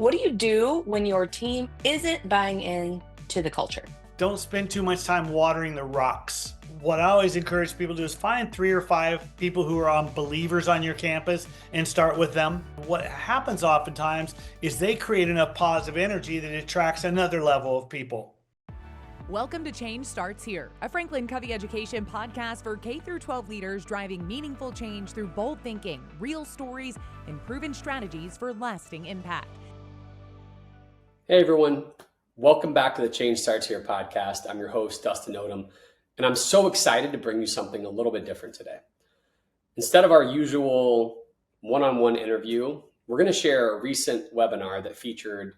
What do you do when your team isn't buying in to the culture? Don't spend too much time watering the rocks. What I always encourage people to do is find 3 or 5 people who are believers on your campus and start with them. What happens oftentimes is they create enough positive energy that it attracts another level of people. Welcome to Change Starts Here, a Franklin Covey education podcast for K-12 leaders driving meaningful change through bold thinking, real stories, and proven strategies for lasting impact. Hey everyone, welcome back to the Change Starts Here podcast. I'm your host, Dustin Odom, and I'm so excited to bring you something a little bit different today. Instead of our usual one-on-one interview, we're going to share a recent webinar that featured,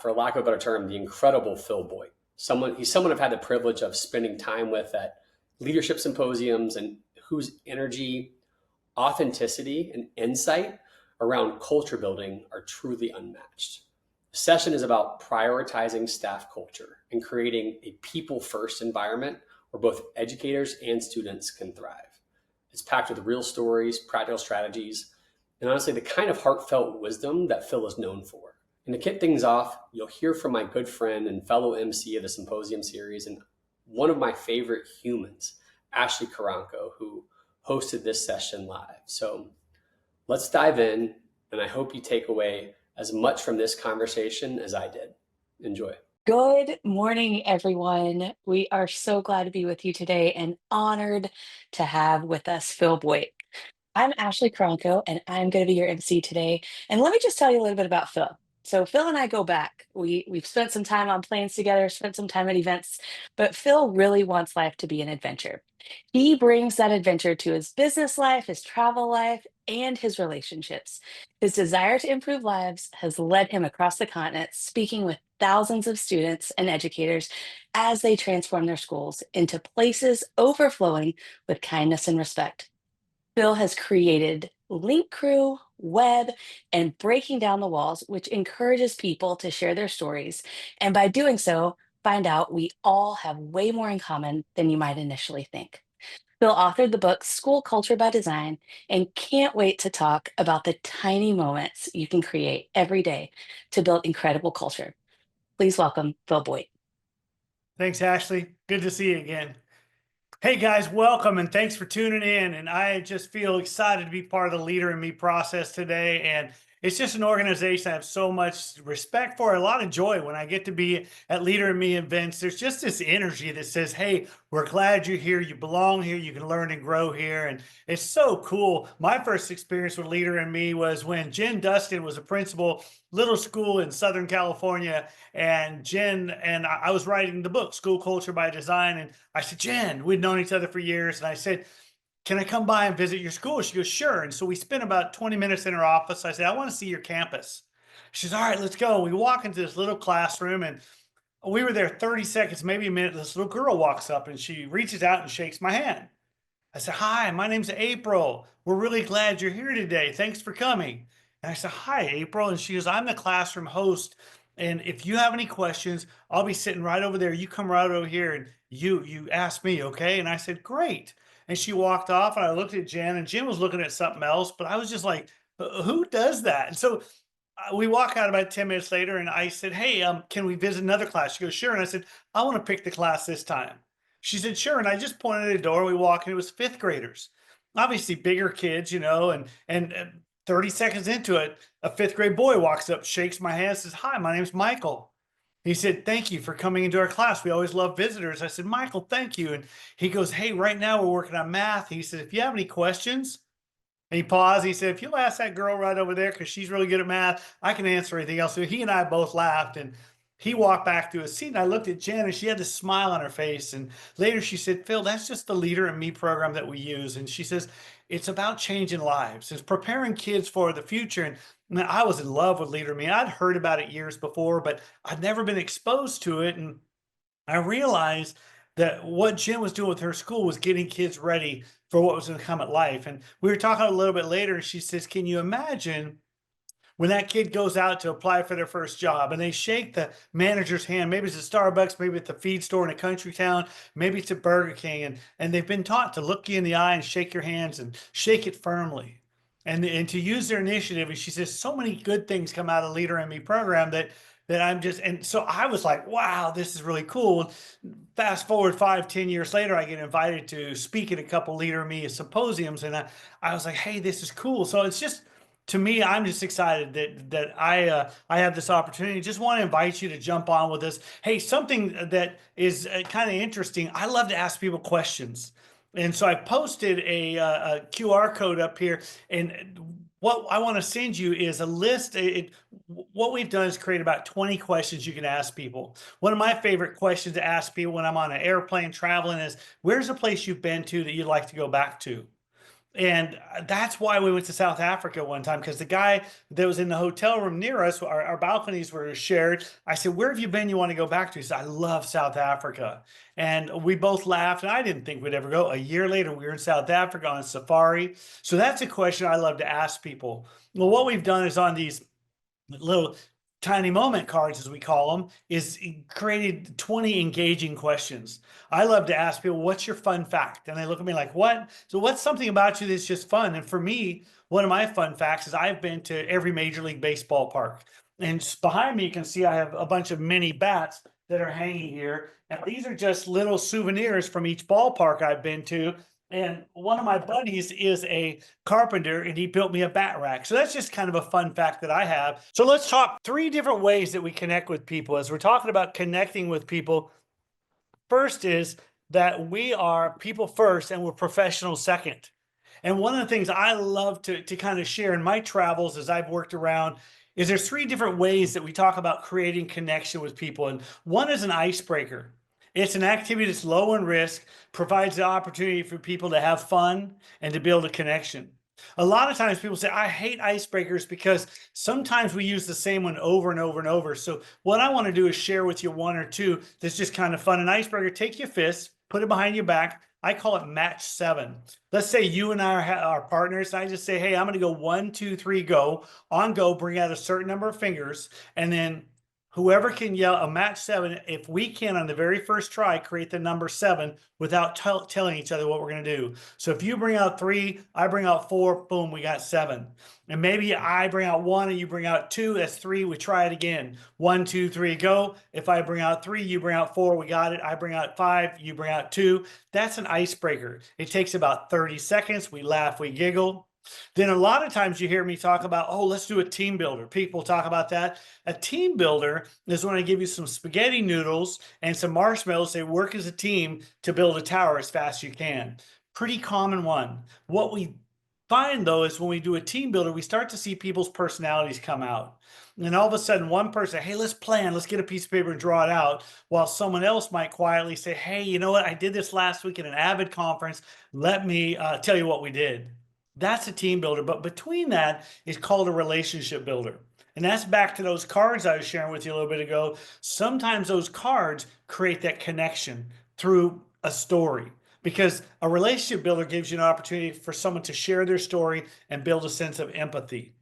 for lack of a better term, the incredible Phil Boyte. He's someone I've had the privilege of spending time with at leadership symposiums and whose energy, authenticity, and insight around culture building are truly unmatched. The session is about prioritizing staff culture and creating a people-first environment where both educators and students can thrive. It's packed with real stories, practical strategies, and honestly, the kind of heartfelt wisdom that Phil is known for. And to kick things off, you'll hear from my good friend and fellow MC of the symposium series and one of my favorite humans, Ashley Carranco, who hosted this session live. So let's dive in, and I hope you take away as much from this conversation as I did. Enjoy. Good morning, everyone. We are so glad to be with you today and honored to have with us Phil Boyte. I'm Ashley Carranco, and I'm going to be your MC today. And let me just tell you a little bit about Phil. So Phil and I go back. We've spent some time on planes together, spent some time at events, but Phil really wants life to be an adventure. He brings that adventure to his business life, his travel life, and his relationships. His desire to improve lives has led him across the continent, speaking with thousands of students and educators as they transform their schools into places overflowing with kindness and respect. Phil has created Link Crew, Web, and Breaking Down the Walls, which encourages people to share their stories. And by doing so, find out we all have way more in common than you might initially think. Phil authored the book School Culture by Design and can't wait to talk about the tiny moments you can create every day to build incredible culture. Please welcome Phil Boyte. Thanks, Ashley. Good to see you again. Hey guys, welcome and thanks for tuning in. And I just feel excited to be part of the Leader in Me process today. And it's just an organization I have so much respect for, a lot of joy when I get to be at Leader in Me events. There's just this energy that says, hey, we're glad you're here. You belong here. You can learn and grow here. And it's so cool. My first experience with Leader in Me was when Jen Dustin was a principal, little school in Southern California. And Jen and I was writing the book, School Culture by Design. And I said, Jen, we'd known each other for years. And I said, can I come by and visit your school? She goes, sure. And so we spent about 20 minutes in her office. I said, I want to see your campus. She says, all right, let's go. We walk into this little classroom and we were there 30 seconds, maybe a minute. This little girl walks up and she reaches out and shakes my hand. I said, hi, my name's April. We're really glad you're here today. Thanks for coming. And I said, hi, April. And she goes, I'm the classroom host. And if you have any questions, I'll be sitting right over there. You come right over here and you ask me, okay? And I said, great. And she walked off and I looked at Jen and Jen was looking at something else, but I was just like, who does that? And so we walk out about 10 minutes later and I said, hey, can we visit another class? She goes, sure. And I said, I want to pick the class this time. She said, sure. And I just pointed at the door. We walk and it was fifth graders, obviously bigger kids, and 30 seconds into it, a fifth grade boy walks up, shakes my hand, says, hi, my name's Michael. He said, thank you for coming into our class. We always love visitors. I said, Michael, thank you. And he goes, hey, right now we're working on math. He said, if you have any questions, and he paused. He said, if you'll ask that girl right over there, because she's really good at math, I can answer anything else. So he and I both laughed. And he walked back to his seat. And I looked at Jen, and she had this smile on her face. And later she said, Phil, that's just the Leader in Me program that we use. And she says, it's about changing lives. It's preparing kids for the future. And man, I was in love with Leader in Me. I'd heard about it years before, but I'd never been exposed to it. And I realized that what Jen was doing with her school was getting kids ready for what was going to come at life. And we were talking a little bit later, and she says, can you imagine when that kid goes out to apply for their first job and they shake the manager's hand? Maybe it's at Starbucks, maybe at the feed store in a country town, maybe it's at Burger King, and they've been taught to look you in the eye and shake your hands and shake it firmly. and to use their initiative. And she says, so many good things come out of Leader in Me program that I'm just, and so I was like, wow, this is really cool. Fast forward 5, 10 years later, I get invited to speak at a couple Leader in Me symposiums. And I was like, hey, this is cool. So it's just, to me, I'm just excited that I have this opportunity. Just want to invite you to jump on with us. Hey, something that is kind of interesting. I love to ask people questions. And so I posted a QR code up here, and what I want to send you is a list. What we've done is create about 20 questions you can ask people. One of my favorite questions to ask people when I'm on an airplane traveling is, where's a place you've been to that you'd like to go back to? And that's why we went to South Africa one time, because the guy that was in the hotel room near us, our balconies were shared. I said, where have you been you want to go back to? He said, I love South Africa. And we both laughed, and I didn't think we'd ever go. A year later, we were in South Africa on a safari. So that's a question I love to ask people. Well, what we've done is on these little tiny moment cards, as we call them, is created 20 engaging questions. I love to ask people, what's your fun fact? And they look at me like, what? So what's something about you that's just fun? And for me, one of my fun facts is I've been to every Major League Baseball park. And behind me, you can see I have a bunch of mini bats that are hanging here. And these are just little souvenirs from each ballpark I've been to. And one of my buddies is a carpenter, and he built me a bat rack. So that's just kind of a fun fact that I have. So let's talk 3 different ways that we connect with people. As we're talking about connecting with people, first is that we are people first and we're professionals second. And one of the things I love to kind of share in my travels as I've worked around is there's 3 different ways that we talk about creating connection with people. And one is an icebreaker. It's an activity that's low in risk, provides the opportunity for people to have fun and to build a connection. A lot of times people say, I hate icebreakers because sometimes we use the same one over and over and over. So what I want to do is share with you 1 or 2 that's just kind of fun. An icebreaker, take your fist, put it behind your back. I call it match 7. Let's say you and I are partners. And I just say, hey, I'm going to go 1, 2, 3, go. On go, bring out a certain number of fingers, and then whoever can yell a match 7, if we can on the very first try, create the number 7 without telling each other what we're going to do. So if you bring out 3, I bring out 4, boom, we got 7. And maybe I bring out 1 and you bring out 2, that's 3. We try it again. 1, 2, 3, go. If I bring out 3, you bring out 4, we got it. I bring out 5, you bring out 2. That's an icebreaker. It takes about 30 seconds. We laugh, we giggle. Then a lot of times you hear me talk about, oh, let's do a team builder. People talk about that. A team builder is when I give you some spaghetti noodles and some marshmallows, say work as a team to build a tower as fast as you can. Pretty common one. What we find though is when we do a team builder, we start to see people's personalities come out. And all of a sudden one person, hey, let's plan, let's get a piece of paper and draw it out, while someone else might quietly say, hey, you know what? I did this last week at an Avid conference. Let me tell you what we did. That's a team builder. But between that is called a relationship builder. And that's back to those cards I was sharing with you a little bit ago. Sometimes those cards create that connection through a story, because a relationship builder gives you an opportunity for someone to share their story and build a sense of empathy.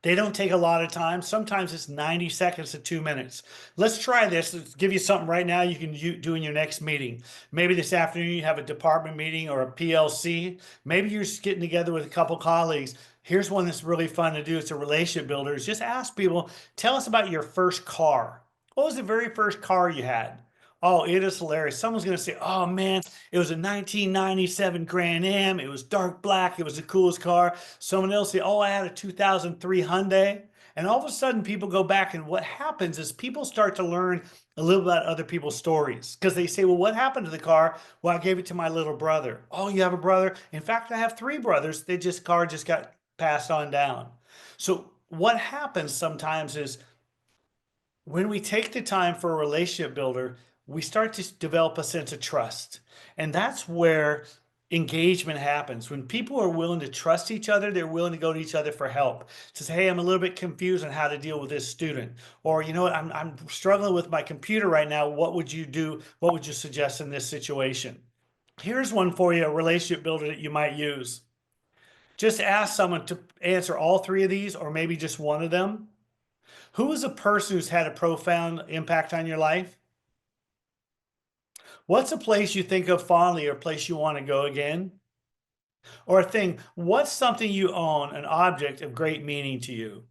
They don't take a lot of time. Sometimes it's 90 seconds to 2 minutes. Let's try this. Let's give you something right now you can do in your next meeting. Maybe this afternoon you have a department meeting or a PLC. Maybe you're just getting together with a couple colleagues. Here's one that's really fun to do. It's a relationship builder. It's just ask people, tell us about your first car. What was the very first car you had? Oh, it is hilarious. Someone's going to say, oh man, it was a 1997 Grand Am. It was dark black. It was the coolest car. Someone else say, oh, I had a 2003 Hyundai. And all of a sudden people go back, and what happens is people start to learn a little about other people's stories, because they say, well, what happened to the car? Well, I gave it to my little brother. Oh, you have a brother? In fact, I have 3 brothers. Car just got passed on down. So what happens sometimes is when we take the time for a relationship builder, we start to develop a sense of trust. And that's where engagement happens. When people are willing to trust each other, they're willing to go to each other for help. To say, hey, I'm a little bit confused on how to deal with this student. Or, you know what, I'm struggling with my computer right now. What would you do? What would you suggest in this situation? Here's one for you, a relationship builder that you might use. Just ask someone to answer all 3 of these, or maybe just one of them. Who is a person who's had a profound impact on your life? What's a place you think of fondly, or a place you want to go again? Or a thing, what's something you own, an object of great meaning to you?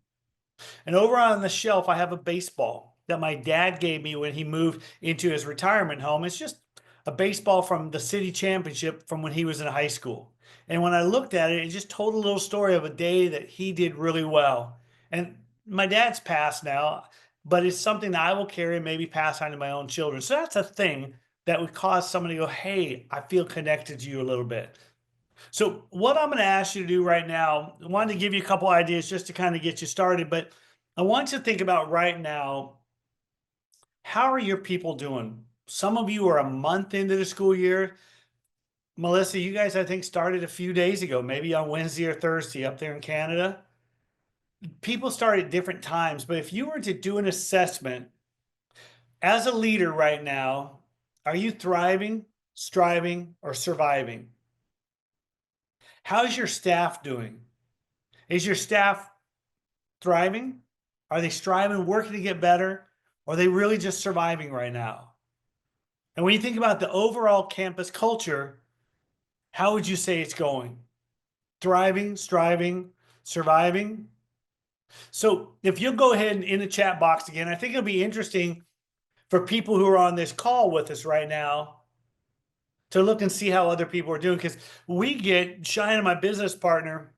And over on the shelf, I have a baseball that my dad gave me when he moved into his retirement home. It's just a baseball from the city championship from when he was in high school. And when I looked at it, it just told a little story of a day that he did really well. And my dad's passed now, but it's something that I will carry and maybe pass on to my own children. So that's a thing that would cause somebody to go, hey, I feel connected to you a little bit. So what I'm going to ask you to do right now, I wanted to give you a couple ideas just to kind of get you started, but I want you to think about right now, how are your people doing? Some of you are a month into the school year. Melissa, you guys, I think, started a few days ago, maybe on Wednesday or Thursday up there in Canada. People start at different times, but if you were to do an assessment as a leader right now, are you thriving, striving, or surviving? How's your staff doing? Is your staff thriving? Are they striving, working to get better? Or are they really just surviving right now? And when you think about the overall campus culture, how would you say it's going? Thriving, striving, surviving? So if you'll go ahead and in the chat box again, I think it'll be interesting for people who are on this call with us right now to look and see how other people are doing. Because we get, Cheyenne, my business partner,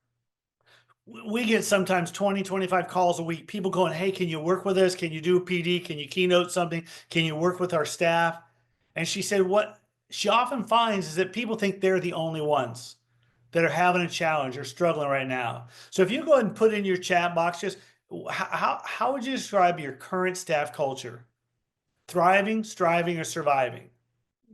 we get sometimes 20, 25 calls a week. People going, hey, can you work with us? Can you do a PD? Can you keynote something? Can you work with our staff? And she said, what she often finds is that people think they're the only ones that are having a challenge or struggling right now. So if you go ahead and put in your chat box, just how would you describe your current staff culture? Thriving, striving, or surviving?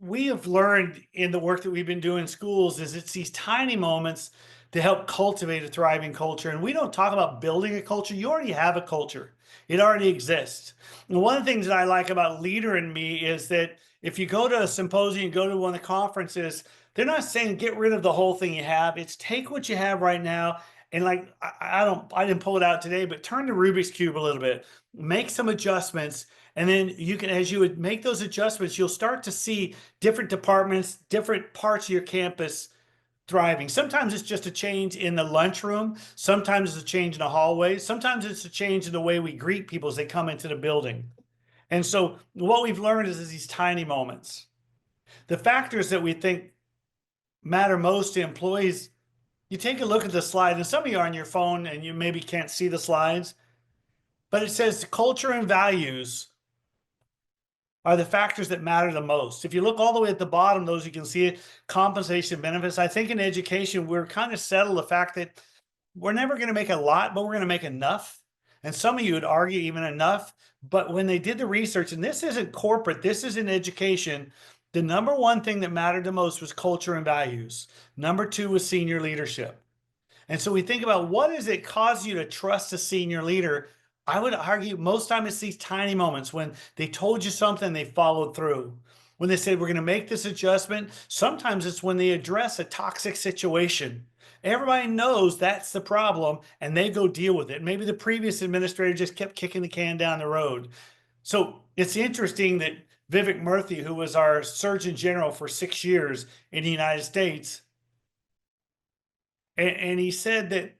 We have learned in the work that we've been doing in schools is it's these tiny moments to help cultivate a thriving culture. And we don't talk about building a culture. You already have a culture. It already exists. And one of the things that I like about Leader in Me is that if you go to a symposium, go to one of the conferences, they're not saying get rid of the whole thing you have. It's take what you have right now and like I didn't pull it out today, but turn the Rubik's Cube a little bit, make some adjustments, and then you can, as you would make those adjustments, you'll start to see different departments, different parts of your campus thriving. Sometimes it's just a change in the lunchroom. Sometimes it's a change in the hallway. Sometimes it's a change in the way we greet people as they come into the building. And so what we've learned is these tiny moments. The factors that we think matter most to employees, you take a look at the slide, and some of you are on your phone and you maybe can't see the slides, but it says culture and values are the factors that matter the most. If you look all the way at the bottom, those you can see it, compensation benefits. I think in education, we're kind of settled the fact that we're never going to make a lot, but we're going to make enough. And some of you would argue even enough. But when they did the research, and this isn't corporate, this is in education, the number one thing that mattered the most was culture and values. Number two was senior leadership. And so we think about what does it cause you to trust a senior leader? I would argue most time it's these tiny moments when they told you something, they followed through. When they said, we're going to make this adjustment, sometimes it's when they address a toxic situation. Everybody knows that's the problem and they go deal with it. Maybe the previous administrator just kept kicking the can down the road. So it's interesting that Vivek Murthy, who was our Surgeon General for 6 years in the United States, and he said that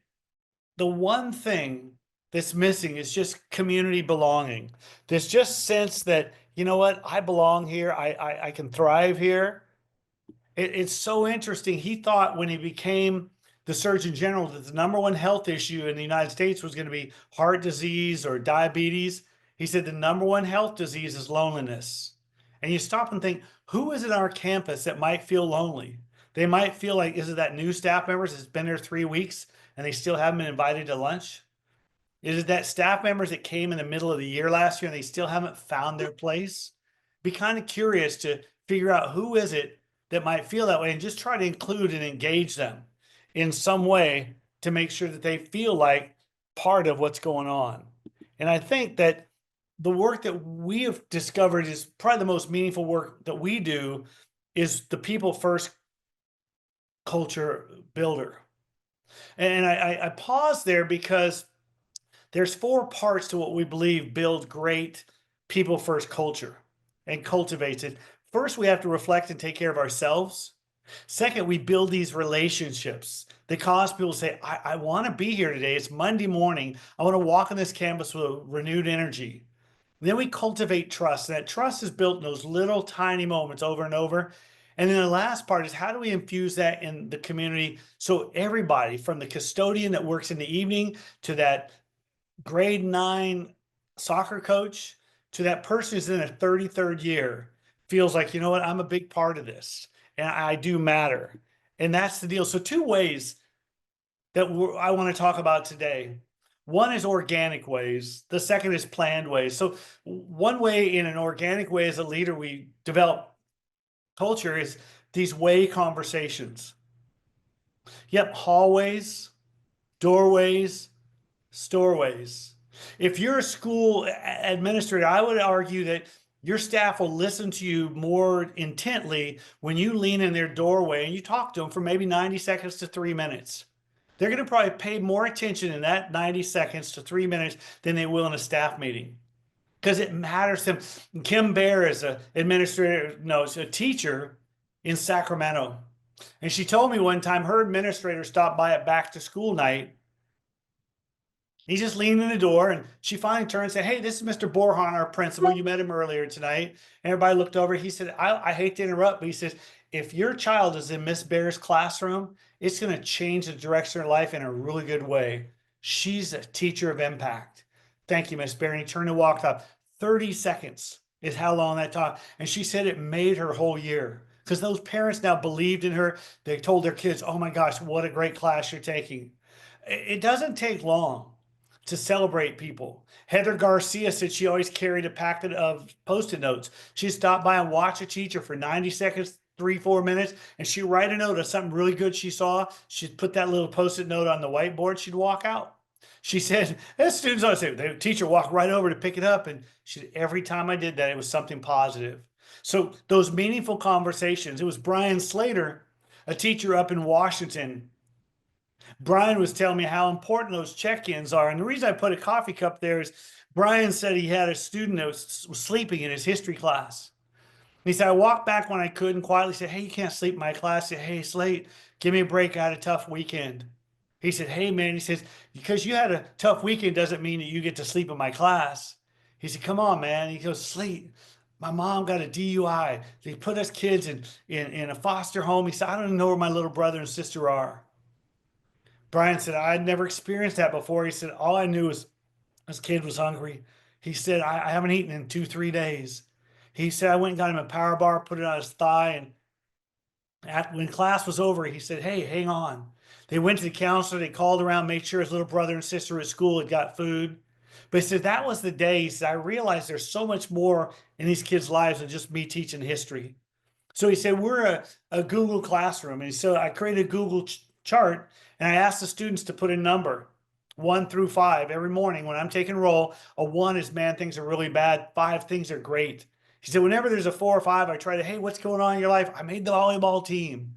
the one thing that's missing is just community belonging. There's just sense that, you know what, I belong here. I can thrive here. It's so interesting. He thought when he became the Surgeon General that the number one health issue in the United States was going to be heart disease or diabetes. He said the number one health disease is loneliness. And you stop and think, who is it on our campus that might feel lonely? They might feel like, is it that new staff members that's been there 3 weeks and they still haven't been invited to lunch? Is it that staff members that came in the middle of the year last year and they still haven't found their place? Be kind of curious to figure out who is it that might feel that way and just try to include and engage them in some way to make sure that they feel like part of what's going on. And I think that the work that we have discovered is probably the most meaningful work that we do is the people first culture builder. And I pause there because there's 4 parts to what we believe build great people first culture and cultivates it. First, we have to reflect and take care of ourselves. Second, we build these relationships that cause people to say, I want to be here today. It's Monday morning. I want to walk on this campus with renewed energy. And then we cultivate trust. And that trust is built in those little tiny moments over and over. And then the last part is, how do we infuse that in the community? So everybody, from the custodian that works in the evening to that grade 9 soccer coach to that person who's in their 33rd year, feels like, you know what, I'm a big part of this and I do matter. And that's the deal. So two ways that I want to talk about today. One is organic ways. The second is planned ways. So one way, in an organic way, as a leader, we develop culture is these way conversations. Yep, hallways, doorways, storeways. If you're a school administrator, I would argue that your staff will listen to you more intently when you lean in their doorway and you talk to them for maybe 90 seconds to 3 minutes. They're going to probably pay more attention in that 90 seconds to 3 minutes than they will in a staff meeting, because it matters to them. Kim Bear is an administrator, no, it's a teacher in Sacramento. And she told me one time her administrator stopped by at back to school night. He just leaned in the door and she finally turned and said, "Hey, this is Mr. Borhan, our principal. You met him earlier tonight." And everybody looked over. He said, I hate to interrupt, but he says, if your child is in Miss Bear's classroom, it's going to change the direction of her life in a really good way. She's a teacher of impact. Thank you, Miss Bear. And he turned and walked off. 30 seconds is how long that talk. And she said it made her whole year, because those parents now believed in her. They told their kids, oh my gosh, what a great class you're taking. It doesn't take long to celebrate people. Heather Garcia said she always carried a packet of Post-it notes. She'd stop by and watch a teacher for 90 seconds, 3-4 minutes, and she'd write a note of something really good she saw. She'd put that little Post-it note on the whiteboard. She'd walk out. She said, as students always say, the teacher walked right over to pick it up. And she said, every time I did that, it was something positive. So those meaningful conversations. It was Brian Slater, a teacher up in Washington. Brian was telling me how important those check-ins are. And the reason I put a coffee cup there is Brian said he had a student that was sleeping in his history class. He said, I walked back when I could and quietly said, "Hey, you can't sleep in my class." I said, "Hey, Slate, give me a break. I had a tough weekend." He said, "Hey, man," he says, "because you had a tough weekend doesn't mean that you get to sleep in my class." He said, "Come on, man." He goes, "Slate, my mom got a DUI. They put us kids in a foster home." He said, "I don't even know where my little brother and sister are." Brian said, "I had never experienced that before." He said, "All I knew was this kid was hungry." He said, I haven't eaten in 2-3 days. He said, "I went and got him a power bar, put it on his thigh. And when class was over, he said, hey, hang on." They went to the counselor. They called around, made sure his little brother and sister at school had got food. But he said, that was the day. He said, I realized there's so much more in these kids' lives than just me teaching history. So he said, we're a Google Classroom. And so I created a Google chart, and I asked the students to put a number 1 through 5 every morning. When I'm taking roll, a 1 is, man, things are really bad. 5, things are great. He said, whenever there's a 4 or 5, I try to, hey, what's going on in your life? I made the volleyball team.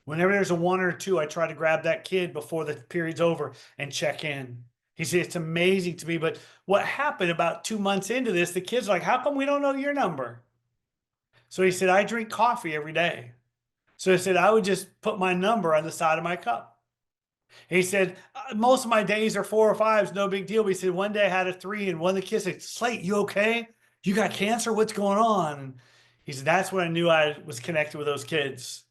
Whenever there's a 1 or 2, I try to grab that kid before the period's over and check in. He said, it's amazing to me. But what happened about 2 months into this, the kids are like, how come we don't know your number? So he said, I drink coffee every day. So he said, I would just put my number on the side of my cup. He said, most of my days are 4 or 5s, no big deal. But he said, one day I had a 3, and one of the kids said, Slate, you okay? You got cancer? What's going on? And he said, that's when I knew I was connected with those kids.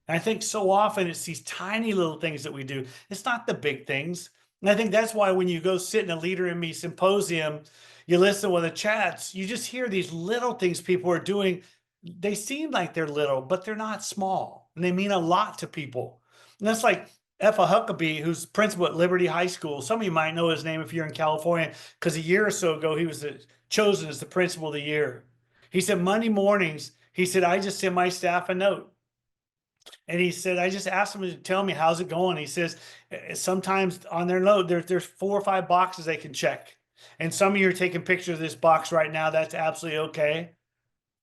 And I think so often it's these tiny little things that we do. It's not the big things. And I think that's why when you go sit in a Leader in Me symposium, you listen to the chats, you just hear these little things people are doing. They seem like they're little, but they're not small. And they mean a lot to people. And that's like Effa Huckabee, who's principal at Liberty High School. Some of you might know his name if you're in California, because a year or so ago, he was chosen as the principal of the year. He said, Monday mornings, he said, I just send my staff a note. And he said, I just asked them to tell me, how's it going? He says, sometimes on their note, there's 4 or 5 boxes they can check. And some of you are taking pictures of this box right now. That's absolutely okay.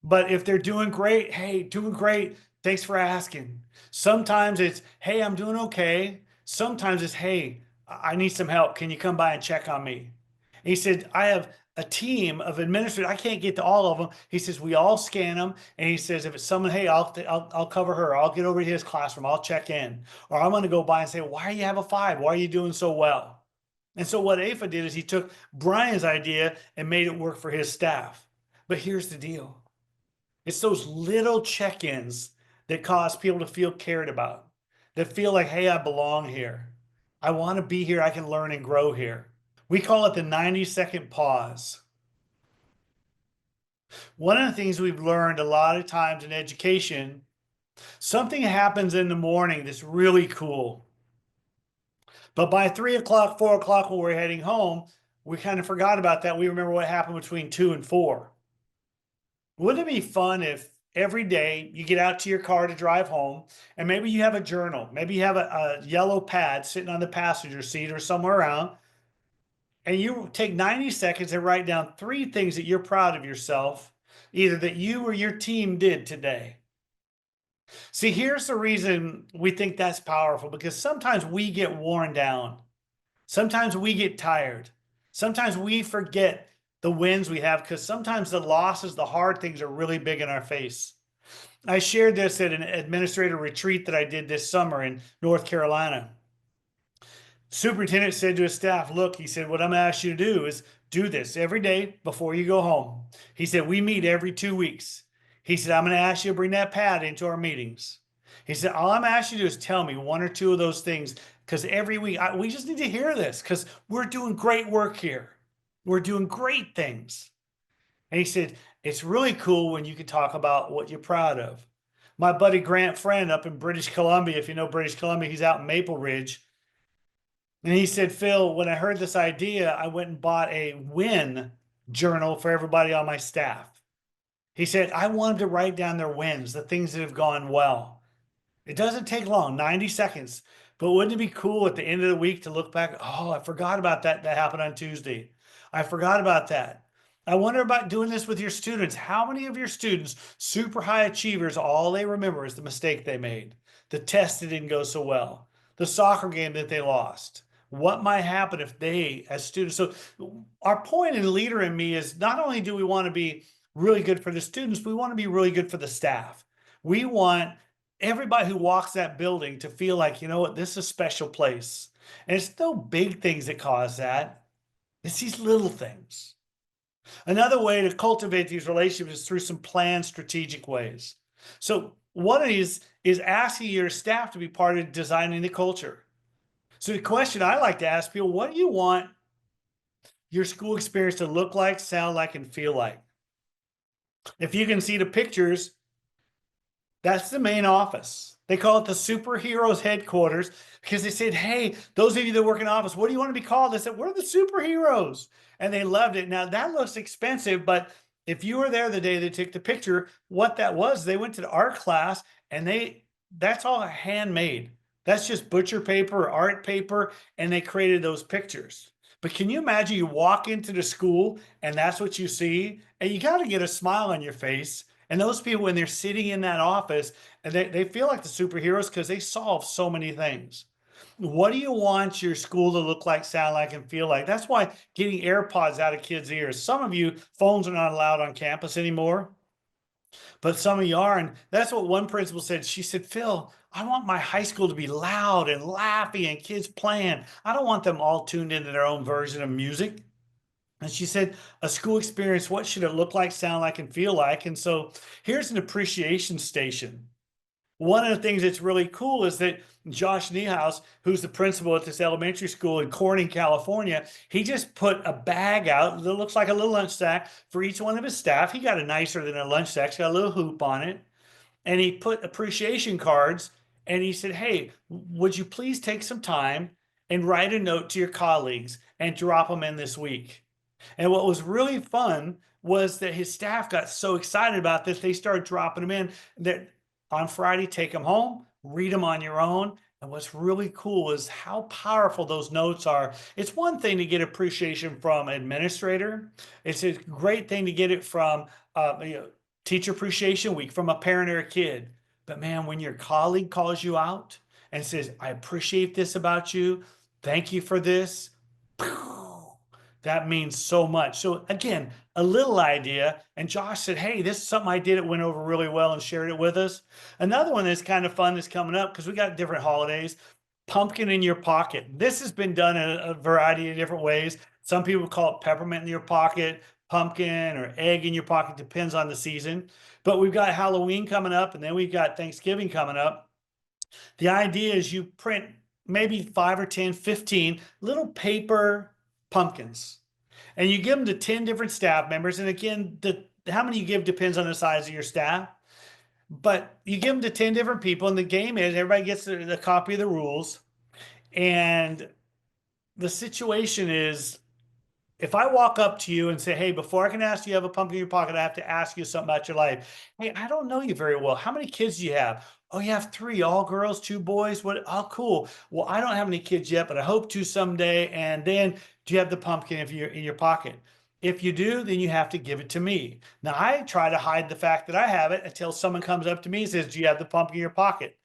But if they're doing great, hey, doing great, thanks for asking. Sometimes it's, hey, I'm doing okay. Sometimes it's, hey, I need some help. Can you come by and check on me? And he said, I have a team of administrators. I can't get to all of them. He says, we all scan them. And he says, if it's someone, hey, I'll cover her. I'll get over to his classroom. I'll check in. Or I'm going to go by and say, why do you have a 5? Why are you doing so well? And so what AFA did is he took Brian's idea and made it work for his staff. But here's the deal. It's those little check-ins that cause people to feel cared about, that feel like, hey, I belong here. I want to be here. I can learn and grow here. We call it the 90-second pause. One of the things we've learned a lot of times in education, something happens in the morning that's really cool. But by 3 o'clock, 4 o'clock when we're heading home, we kind of forgot about that. We remember what happened between 2 and 4. Wouldn't it be fun if every day you get out to your car to drive home and maybe you have a journal, maybe you have a yellow pad sitting on the passenger seat or somewhere around, and you take 90 seconds and write down 3 things that you're proud of yourself, either that you or your team did today. See, here's the reason we think that's powerful, because sometimes we get worn down. Sometimes we get tired. Sometimes we forget the wins we have, because sometimes the losses, the hard things are really big in our face. I shared this at an administrator retreat that I did this summer in North Carolina. Superintendent said to his staff, look, he said, what I'm going to ask you to do is do this every day before you go home. He said, we meet every 2 weeks. He said, I'm going to ask you to bring that pad into our meetings. He said, all I'm asking you to do is tell me 1 or 2 of those things, because every week we just need to hear this, because we're doing great work here. We're doing great things. And he said, it's really cool when you can talk about what you're proud of. My buddy Grant Friend up in British Columbia, if you know British Columbia, he's out in Maple Ridge. And he said, Phil, when I heard this idea, I went and bought a win journal for everybody on my staff. He said, I wanted to write down their wins, the things that have gone well. It doesn't take long, 90 seconds. But wouldn't it be cool at the end of the week to look back? Oh, I forgot about that. That happened on Tuesday. I forgot about that. I wonder about doing this with your students. How many of your students, super high achievers, all they remember is the mistake they made, the test that didn't go so well, the soccer game that they lost? What might happen if they, as students? So our point in Leader in Me is not only do we want to be really good for the students, we want to be really good for the staff. We want everybody who walks that building to feel like, you know what, this is a special place. And it's no big things that cause that. It's these little things. Another way to cultivate these relationships is through some planned strategic ways. So one of these is asking your staff to be part of designing the culture. So the question I like to ask people, what do you want your school experience to look like, sound like, and feel like? If you can see the pictures, that's the main office. They call it the superheroes headquarters, because they said, hey, those of you that work in office, what do you want to be called? They said, we're the superheroes. And they loved it. Now that looks expensive, but if you were there the day they took the picture, what that was, they went to the art class and that's all handmade. That's just butcher paper or art paper, and they created those pictures. But can you imagine you walk into the school and that's what you see, and you got to get a smile on your face. And those people, when they're sitting in that office, and they feel like the superheroes because they solve so many things. What do you want your school to look like, sound like, and feel like? That's why getting AirPods out of kids' ears. Some of you, phones are not allowed on campus anymore, but some of you are. And that's what one principal said. She said, Phil, I want my high school to be loud and laughy and kids playing. I don't want them all tuned into their own version of music. And she said, a school experience, what should it look like, sound like, and feel like? And so here's an appreciation station. One of the things that's really cool is that Josh Niehaus, who's the principal at this elementary school in Corning, California, he just put a bag out that looks like a little lunch sack for each one of his staff. He got it nicer than a lunch sack. It's got a little hoop on it. And he put appreciation cards, and he said, hey, would you please take some time and write a note to your colleagues and drop them in this week? And what was really fun was that his staff got so excited about this, they started dropping them in. That on Friday, take them home, read them on your own. And what's really cool is how powerful those notes are. It's one thing to get appreciation from an administrator. It's a great thing to get it from Teacher Appreciation Week, from a parent or a kid. But man, when your colleague calls you out and says, I appreciate this about you, thank you for this, That means so much. So again, a little idea. And Josh said, hey, this is something I did. It went over really well and shared it with us. Another one that's kind of fun that's coming up because we got different holidays. Pumpkin in your pocket. This has been done in a variety of different ways. Some people call it peppermint in your pocket, pumpkin or egg in your pocket, depends on the season. But we've got Halloween coming up, and then we've got Thanksgiving coming up. The idea is you print maybe 5 or 10, 15 little paper pumpkins, and you give them to 10 different staff members. And again, how many you give depends on the size of your staff, but you give them to 10 different people. And the game is everybody gets the copy of the rules. And the situation is, if I walk up to you and say, hey, before I can ask you have a pumpkin in your pocket, I have to ask you something about your life. Hey, I don't know you very well. How many kids do you have? Oh, you have 3, all girls, 2 boys. What? Oh, cool. Well, I don't have any kids yet, but I hope to someday. And then do you have the pumpkin if you're in your pocket? If you do, then you have to give it to me. Now, I try to hide the fact that I have it until someone comes up to me and says, do you have the pumpkin in your pocket?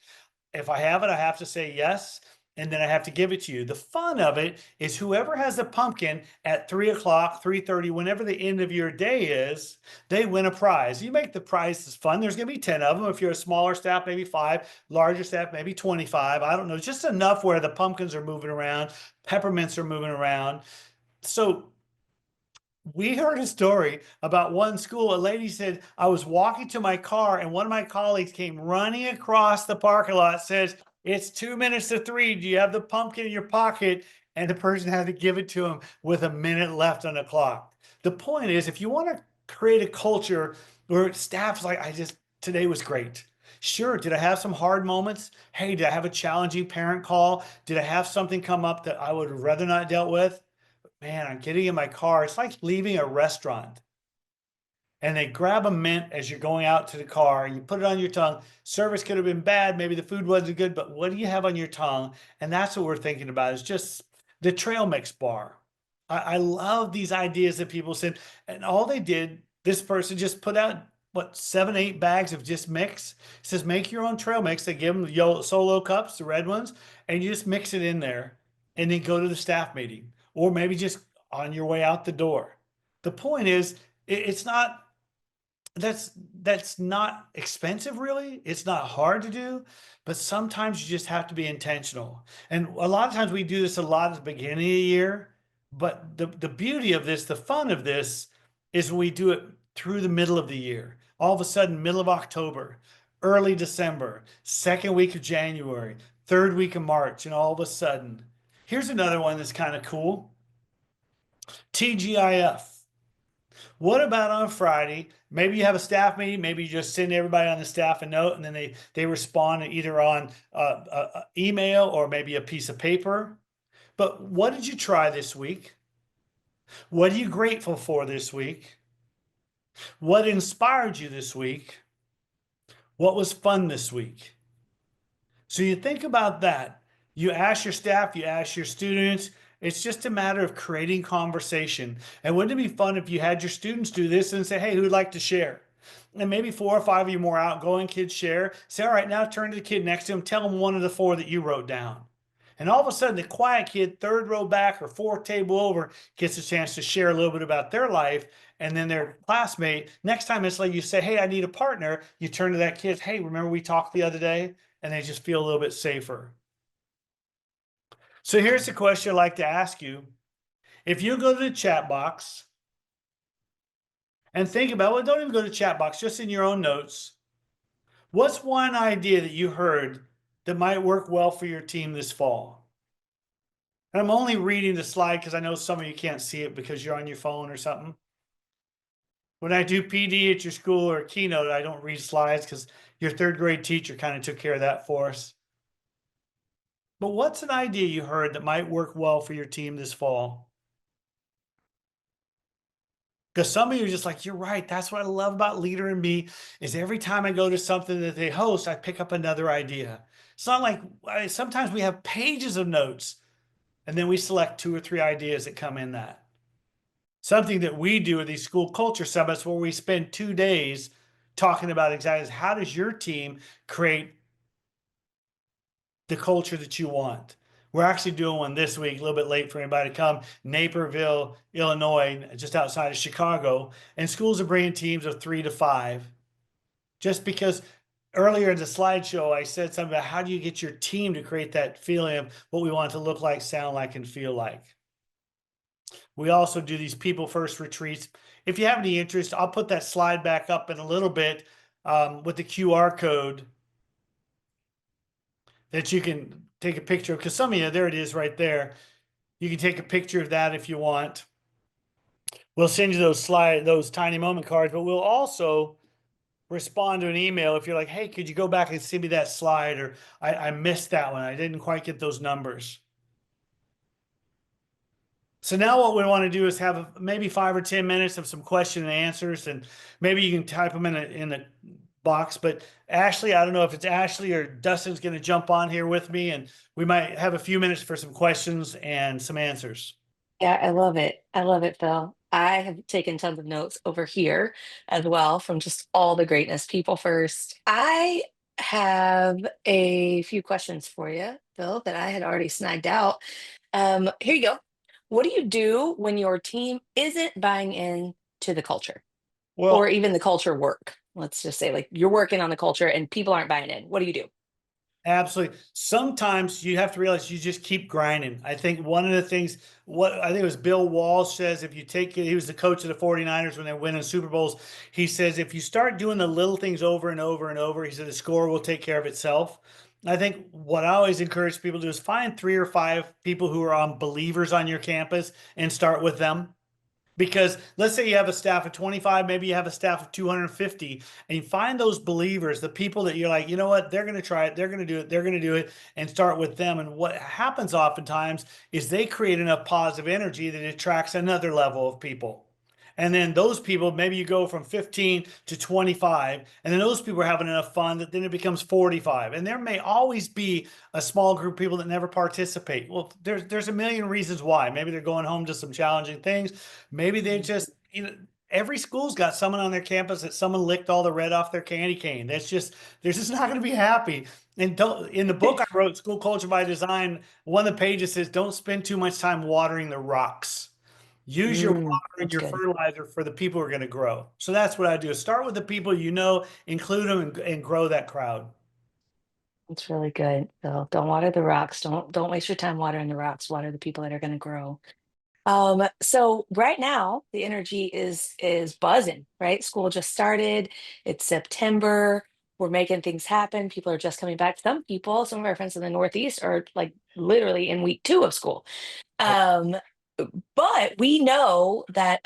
If I have it, I have to say yes, and then I have to give it to you. The fun of it is whoever has the pumpkin at 3 o'clock, 3:30, whenever the end of your day is, they win a prize. You make the prizes fun. There's going to be 10 of them. If you're a smaller staff, maybe 5, larger staff, maybe 25. I don't know, just enough where the pumpkins are moving around, peppermints are moving around. So we heard a story about one school. A lady said, I was walking to my car and one of my colleagues came running across the parking lot, says, it's 2 minutes to 3. Do you have the pumpkin in your pocket? And the person had to give it to him with a minute left on the clock. The point is, if you want to create a culture where staff's like, today was great. Sure. Did I have some hard moments? Hey, did I have a challenging parent call? Did I have something come up that I would rather not dealt with? Man, I'm getting in my car. It's like leaving a restaurant and they grab a mint as you're going out to the car. You put it on your tongue. Service could have been bad. Maybe the food wasn't good, but what do you have on your tongue? And that's what we're thinking about, is just the trail mix bar. I love these ideas that people said, and all they did, this person just put out, 7, 8 bags of just mix. It says, make your own trail mix. They give them the yellow solo cups, the red ones, and you just mix it in there and then go to the staff meeting, or maybe just on your way out the door. The point is, it's not, that's not expensive, really. It's not hard to do, but sometimes you just have to be intentional. And a lot of times we do this a lot at the beginning of the year, but the beauty of this, the fun of this, is we do it through the middle of the year. All of a sudden, middle of October, early December, 2nd week of January, 3rd week of March, and all of a sudden, here's another one that's kind of cool. TGIF. What about on Friday? Maybe you have a staff meeting. Maybe you just send everybody on the staff a note, and then they respond either on email or maybe a piece of paper. But what did you try this week? What are you grateful for this week? What inspired you this week? What was fun this week? So you think about that. You ask your staff, you ask your students. It's just a matter of creating conversation. And wouldn't it be fun if you had your students do this and say, hey, who'd like to share? And maybe 4 or 5 of you more outgoing kids share. Say, all right, now turn to the kid next to him. Tell them one of the 4 that you wrote down. And all of a sudden, the quiet kid, 3rd row back or 4th table over, gets a chance to share a little bit about their life. And then their classmate, next time it's like you say, hey, I need a partner. You turn to that kid, hey, remember we talked the other day? And they just feel a little bit safer. So here's the question I'd like to ask you. If you go to the chat box and think about, well, don't even go to the chat box, just in your own notes. What's one idea that you heard that might work well for your team this fall? And I'm only reading the slide because I know some of you can't see it because you're on your phone or something. When I do PD at your school or Keynote, I don't read slides because your 3rd grade teacher kind of took care of that for us. But what's an idea you heard that might work well for your team this fall? Because some of you are just like, you're right. That's what I love about Leader in Me, is every time I go to something that they host, I pick up another idea. It's not like, sometimes we have pages of notes and then we select 2 or 3 ideas that come in that. Something that we do at these school culture summits, where we spend 2 days talking about exactly how does your team create the culture that you want? We're actually doing one this week, a little bit late for anybody to come. Naperville, Illinois, just outside of Chicago. And schools are bringing teams of 3 to 5. Just because earlier in the slideshow, I said something about how do you get your team to create that feeling of what we want it to look like, sound like, and feel like. We also do these people first retreats. If you have any interest, I'll put that slide back up in a little bit with the QR code that you can take a picture of. Because some of you, there it is right there. You can take a picture of that if you want. We'll send you those tiny moment cards, but we'll also respond to an email if you're like, hey, could you go back and send me that slide? Or I missed that one. I didn't quite get those numbers. So now what we want to do is have maybe 5 or 10 minutes of some question and answers, and maybe you can type them in the box. But Ashley, I don't know if it's Ashley or Dustin's going to jump on here with me, and we might have a few minutes for some questions and some answers. Yeah, I love it. I love it, Phil. I have taken tons of notes over here as well from just all the greatness. People first. I have a few questions for you, Phil, that I had already snagged out. Here you go. What do you do when your team isn't buying in to the culture or Well, even the culture work? Let's just say like you're working on the culture and people aren't buying in. What do you do? absolutely. Sometimes you have to realize you just keep grinding. I think one of the things, what I think it was Bill Walsh says, if you take it, he was the coach of the 49ers when they're winning Super Bowls. He says, if you start doing the little things over and over and over, he said the score will take care of itself. I think what I always encourage people to do is find 3 or 5 people who are believers on your campus and start with them. Because let's say you have a staff of 25, maybe you have a staff of 250, and you find those believers, the people that you're like, you know what, they're going to try it, they're going to do it, they're going to do it, and start with them. And what happens oftentimes is they create enough positive energy that it attracts another level of people. And then those people, maybe you go from 15 to 25, and then those people are having enough fun that then it becomes 45. And there may always be a small group of people that never participate. Well, there's a million reasons why. Maybe they're going home to some challenging things. Maybe they just, every school's got someone on their campus that someone licked all the red off their candy cane. They're just not going to be happy. And in the book I wrote, School Culture by Design, one of the pages says, don't spend too much time watering the rocks. Use your water and That's your good. fertilizer for the people who are going to grow. So that's what I do. Start with the people you know, include them, and grow that crowd. That's really good, Phil. Don't water the rocks. Don't waste your time watering the rocks. Water the people that are going to grow. So right now the energy is buzzing, right? School just started. It's September. We're making things happen. People are just coming back. Some of our friends in the Northeast are like literally in week 2 of school. Right. Um, but we know that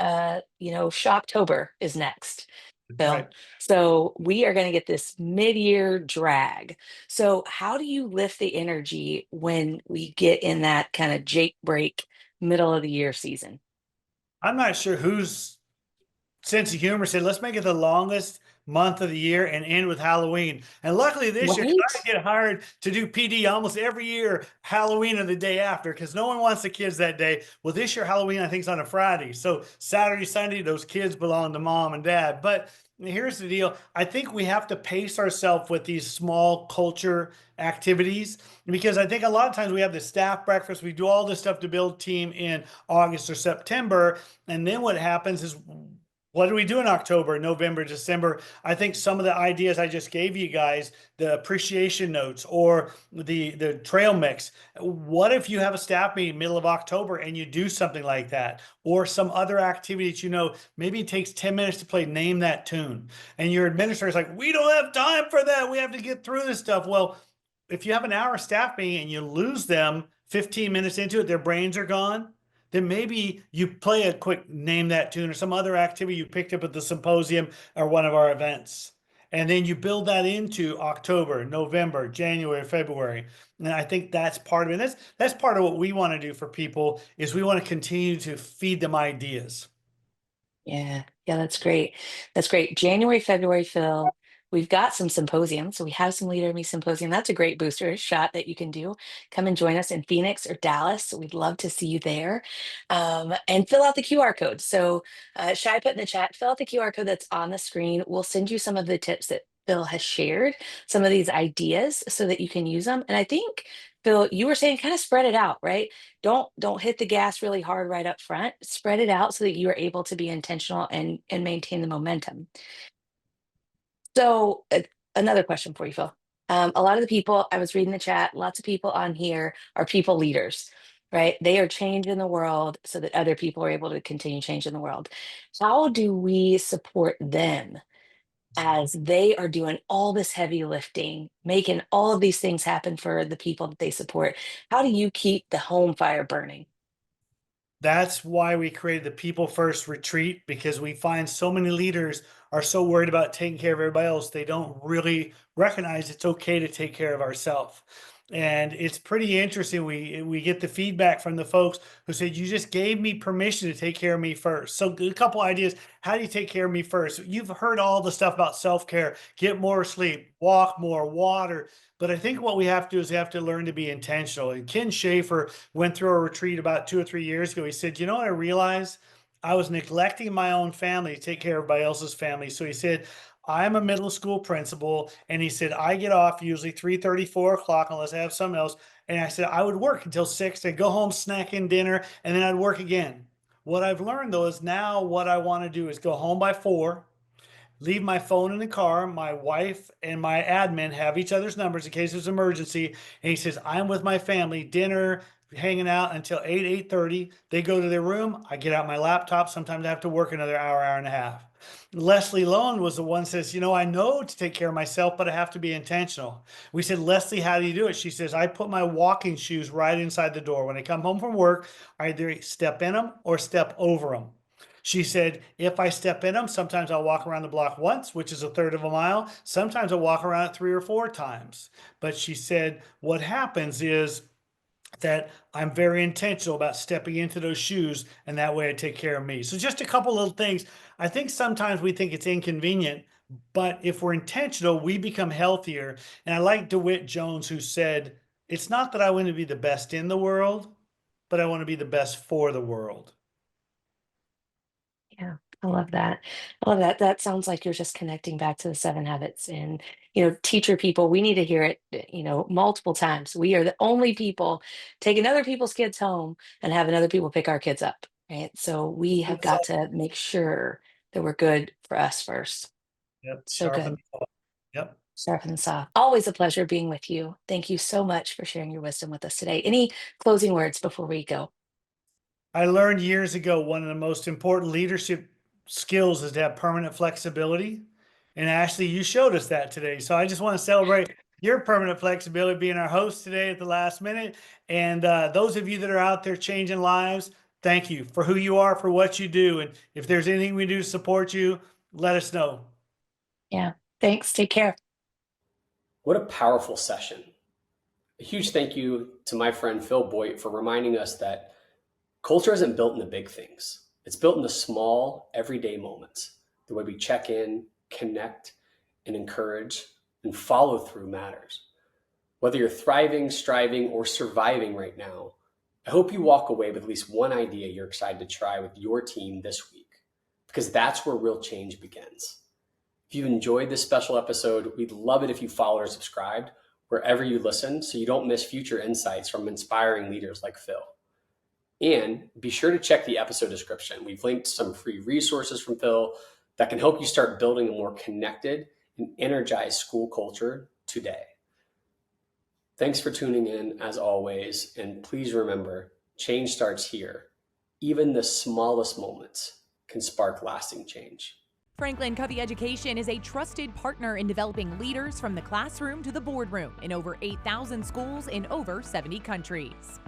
Shocktober is next, Right. Phil. So we are going to get this mid-year drag. So how do you lift the energy when we get in that kind of Jake break middle of the year season? I'm not sure whose sense of humor said, let's make it the longest month of the year and end with Halloween. And luckily this year, 'cause Right? I get hired to do PD almost every year, Halloween or the day after, because no one wants the kids that day. Well, this year, Halloween, I think, is on a Friday. So Saturday, Sunday, those kids belong to mom and dad. But here's the deal. I think we have to pace ourselves with these small culture activities, because I think a lot of times we have the staff breakfast, we do all this stuff to build team in August or September. And then what happens is, what do we do in October, November, December? I think some of the ideas I just gave you guys, the appreciation notes or the trail mix. What if you have a staff meeting middle of October and you do something like that, or some other activity that maybe it takes 10 minutes to play Name That Tune, and your administrator is like, we don't have time for that. We have to get through this stuff. Well, if you have an hour staff meeting and you lose them 15 minutes into it, their brains are gone, then maybe you play a quick Name That Tune or some other activity you picked up at the symposium or one of our events. And then you build that into October, November, January, February. And I think that's part of it. That's part of what we want to do for people, is we want to continue to feed them ideas. Yeah, yeah, that's great. That's great. January, February, Phil. We've got some symposiums. So we have some Leader in Me symposium. That's a great booster shot that you can do. Come and join us in Phoenix or Dallas. So we'd love to see you there. And fill out the QR code. So Shai put in the chat, fill out the QR code that's on the screen. We'll send you some of the tips that Phil has shared some of these ideas so that you can use them. And I think, Phil, you were saying kind of spread it out, right? Don't hit the gas really hard right up front. Spread it out so that you are able to be intentional and maintain the momentum. So, another question for you, Phil. A lot of the people I was reading the chat, lots of people on here are people leaders, right? They are changing the world so that other people are able to continue changing the world. How do we support them as they are doing all this heavy lifting, making all of these things happen for the people that they support? How do you keep the home fire burning? That's why we created the People First Retreat, because we find so many leaders are so worried about taking care of everybody else, they don't really recognize it's okay to take care of ourselves. And it's pretty interesting. We get the feedback from the folks who said, "You just gave me permission to take care of me first." So a couple ideas. How do you take care of me first? You've heard all the stuff about self-care, get more sleep, walk more, water. But I think what we have to do is we have to learn to be intentional. And Ken Schaefer went through a retreat about 2 or 3 years ago. He said, "You know what I realized? I was neglecting my own family to take care of everybody else's family." So he said, "I'm a middle school principal." And he said, "I get off usually 3:30, 4 o'clock, unless I have something else." And I said, "I would work until 6, I'd go home, snack in dinner, and then I'd work again." What I've learned though is now what I want to do is go home by 4, leave my phone in the car. My wife and my admin have each other's numbers in case there's an emergency. And he says, "I'm with my family, dinner, hanging out until 8, 8:30. They go to their room. I get out my laptop. Sometimes I have to work another hour, hour and a half." Leslie Lone was the one who says, I know to take care of myself, but I have to be intentional." We said, "Leslie, how do you do it?" She says, "I put my walking shoes right inside the door. When I come home from work, I either step in them or step over them." She said, "If I step in them, sometimes I'll walk around the block once, which is a third of a mile. Sometimes I'll walk around it 3 or 4 times." But she said, what happens is that I'm very intentional about stepping into those shoes, and that way I take care of me. So just a couple little things. I think sometimes we think it's inconvenient, but if we're intentional, we become healthier. And I like DeWitt Jones, who said, "It's not that I want to be the best in the world, but I want to be the best for the world." Yeah, I love that. I love that. That sounds like you're just connecting back to the 7 habits and, teacher people, we need to hear it, multiple times. We are the only people taking other people's kids home and having other people pick our kids up, right? So we have got to make sure that we're good for us first. Yep, So sharpen good. the saw. Yep. Sharpen and soft. Always a pleasure being with you. Thank you so much for sharing your wisdom with us today. Any closing words before we go? I learned years ago one of the most important leadership skills is to have permanent flexibility. And Ashley, you showed us that today. So I just want to celebrate your permanent flexibility being our host today at the last minute. And those of you that are out there changing lives, thank you for who you are, for what you do. And if there's anything we do to support you, let us know. Yeah. Thanks. Take care. What a powerful session. A huge thank you to my friend Phil Boyte for reminding us that culture isn't built in the big things. It's built in the small, everyday moments. The way we check in, connect, and encourage, and follow through matters. Whether you're thriving, striving, or surviving right now, I hope you walk away with at least one idea you're excited to try with your team this week, because that's where real change begins. If you've enjoyed this special episode, we'd love it if you followed or subscribed wherever you listen so you don't miss future insights from inspiring leaders like Phil. And be sure to check the episode description. We've linked some free resources from Phil that can help you start building a more connected and energized school culture today. Thanks for tuning in as always. And please remember, change starts here. Even the smallest moments can spark lasting change. Franklin Covey Education is a trusted partner in developing leaders from the classroom to the boardroom in over 8,000 schools in over 70 countries.